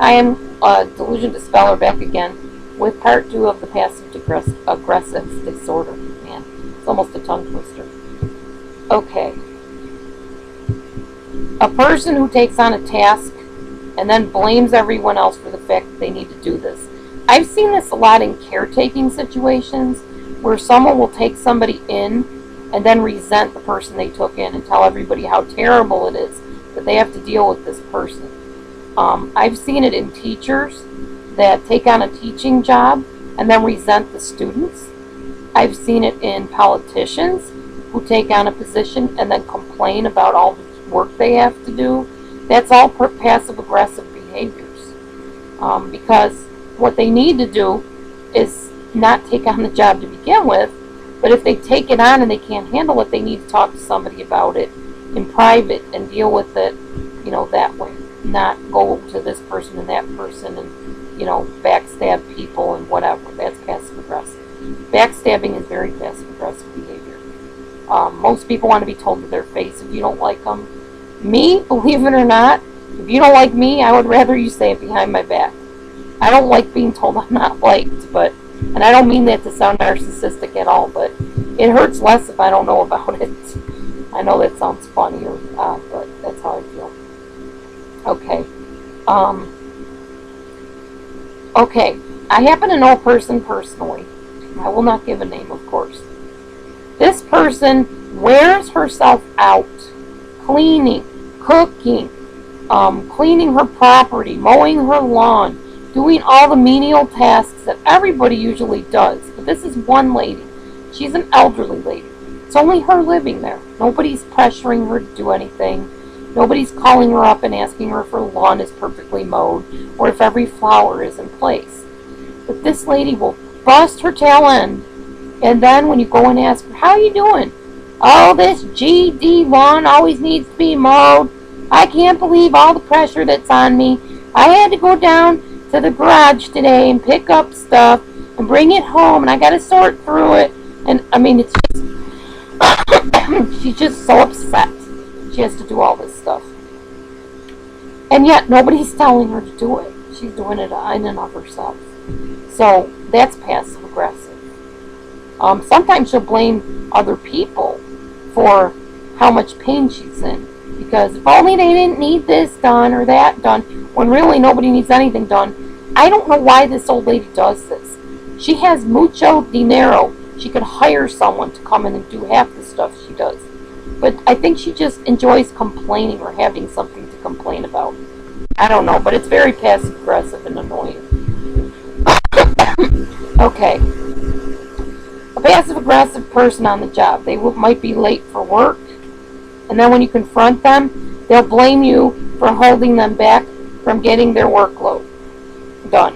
I am Delusion Dispeller back again with part 2 of the passive aggressive disorder. Man, it's almost a tongue twister. Okay. A person who takes on a task and then blames everyone else for the fact that they need to do this. I've seen this a lot in caretaking situations where someone will take somebody in and then resent the person they took in and tell everybody how terrible it is that they have to deal with this person. I've seen it in teachers that take on a teaching job and then resent the students. I've seen it in politicians who take on a position and then complain about all the work they have to do. That's all passive-aggressive behaviors. Because what they need to do is not take on the job to begin with, but if they take it on and they can't handle it, they need to talk to somebody about it in private and deal with it, that way. Not go to this person and that person and, backstab people and whatever. That's passive-aggressive. Backstabbing is very passive-aggressive behavior. Most people want to be told to their face if you don't like them. Me, believe it or not, if you don't like me, I would rather you say it behind my back. I don't like being told I'm not liked, and I don't mean that to sound narcissistic at all, but it hurts less if I don't know about it. I know that sounds funny or odd, but that's how I feel. Okay. Okay. I happen to know a person personally. I will not give a name, of course. This person wears herself out cleaning, cooking, cleaning her property, mowing her lawn, doing all the menial tasks that everybody usually does. But this is one lady. She's an elderly lady. It's only her living there. Nobody's pressuring her to do anything. Nobody's calling her up and asking her if her lawn is perfectly mowed or if every flower is in place. But this lady will bust her tail end, and then when you go and ask her, how are you doing? Oh, this GD lawn always needs to be mowed. I can't believe all the pressure that's on me. I had to go down to the garage today and pick up stuff and bring it home, and I got to sort through it. And I mean, it's just she's just so upset. She has to do all this stuff, and yet nobody's telling her to do it. She's doing it in and of herself. So that's passive aggressive. Sometimes she'll blame other people for how much pain she's in, because if only they didn't need this done or that done, when really nobody needs anything done. I don't know why this old lady does this. She has mucho dinero. She could hire someone to come in and do half the stuff she does. But I think she just enjoys complaining or having something to complain about. I don't know, but it's very passive-aggressive and annoying. Okay. A passive-aggressive person on the job. They might be late for work, and then when you confront them, they'll blame you for holding them back from getting their workload done.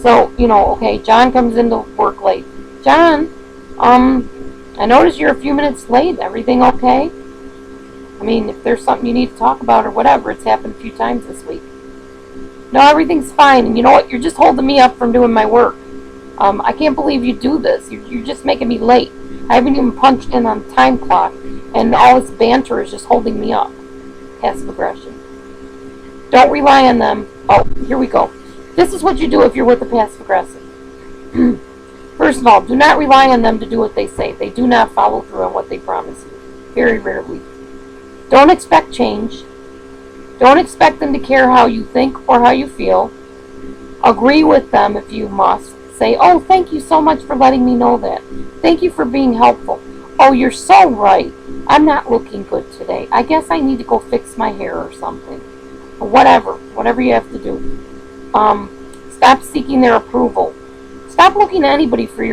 So, okay, John comes into work late. John, I noticed you're a few minutes late. Everything okay? I mean, if there's something you need to talk about or whatever, it's happened a few times this week. No, everything's fine. And you know what? You're just holding me up from doing my work. I can't believe you do this. You're just making me late. I haven't even punched in on the time clock, and all this banter is just holding me up. Passive aggression. Don't rely on them. Oh, here we go. This is what you do if you're with a passive aggressive. First of all, do not rely on them to do what they say. They do not follow through on what they promise you. Very rarely. Don't expect change. Don't expect them to care how you think or how you feel. Agree with them if you must. Say, oh, thank you so much for letting me know that. Thank you for being helpful. Oh, you're so right. I'm not looking good today. I guess I need to go fix my hair or something. Or whatever you have to do. Stop seeking their approval. Stop looking at anybody for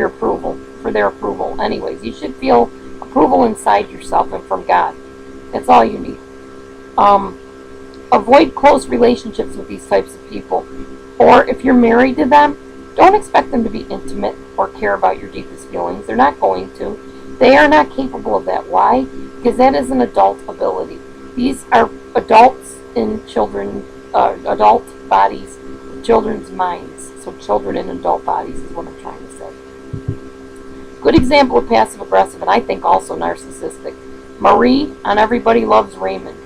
their approval. Anyways, you should feel approval inside yourself and from God. That's all you need. Avoid close relationships with these types of people. Or if you're married to them, don't expect them to be intimate or care about your deepest feelings. They're not going to. They are not capable of that. Why? Because that is an adult ability. These are adults in adult bodies, children's minds. So children in adult bodies is what I'm trying to say. Good example of passive aggressive, and I think also narcissistic. Marie on Everybody Loves Raymond.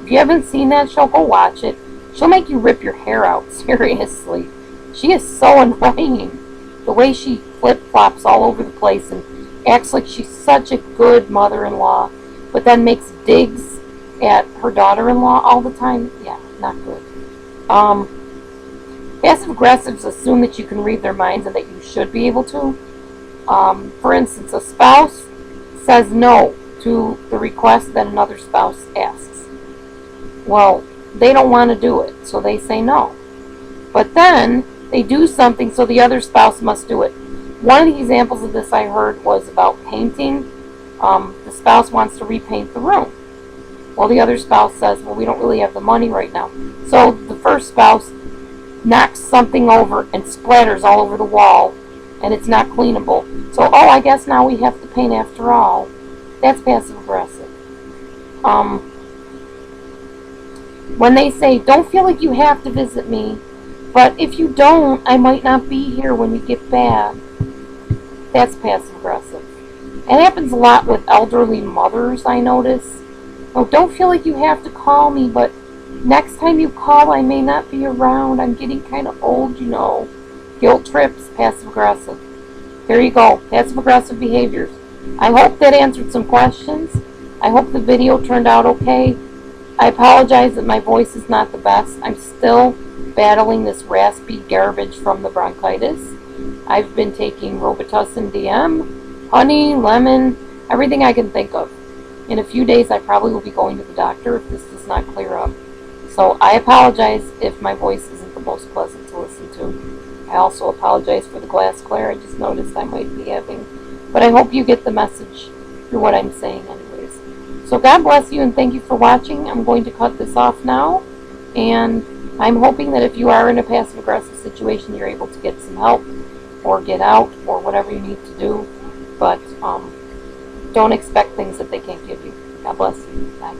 If you haven't seen that show, go watch it. She'll make you rip your hair out, seriously. She is so annoying. The way she flip-flops all over the place and acts like she's such a good mother-in-law, but then makes digs at her daughter-in-law all the time. Yeah, not good. Passive-aggressives assume that you can read their minds and that you should be able to. For instance, a spouse says no to the request that another spouse asks. Well, they don't want to do it, so they say no. But then they do something, so the other spouse must do it. One of the examples of this I heard was about painting. The spouse wants to repaint the room. Well, the other spouse says, well, we don't really have the money right now. So the first spouse knocks something over and splatters all over the wall, and it's not cleanable. So, oh, I guess now we have to paint after all. That's passive-aggressive. When they say, don't feel like you have to visit me, but if you don't, I might not be here when you get back. That's passive-aggressive. It happens a lot with elderly mothers, I notice. Oh, don't feel like you have to call me, but next time you call, I may not be around. I'm getting kind of old, you know. Guilt trips, passive-aggressive. There you go, passive-aggressive behaviors. I hope that answered some questions. I hope the video turned out okay. I apologize that my voice is not the best. I'm still battling this raspy garbage from the bronchitis. I've been taking Robitussin DM, honey, lemon, everything I can think of. In a few days, I probably will be going to the doctor if this does not clear up. So I apologize if my voice isn't the most pleasant to listen to. I also apologize for the glass glare I just noticed I might be having. But I hope you get the message through what I'm saying anyways. So God bless you and thank you for watching. I'm going to cut this off now. And I'm hoping that if you are in a passive-aggressive situation, you're able to get some help or get out or whatever you need to do. But don't expect things that they can't give you. God bless you. Bye.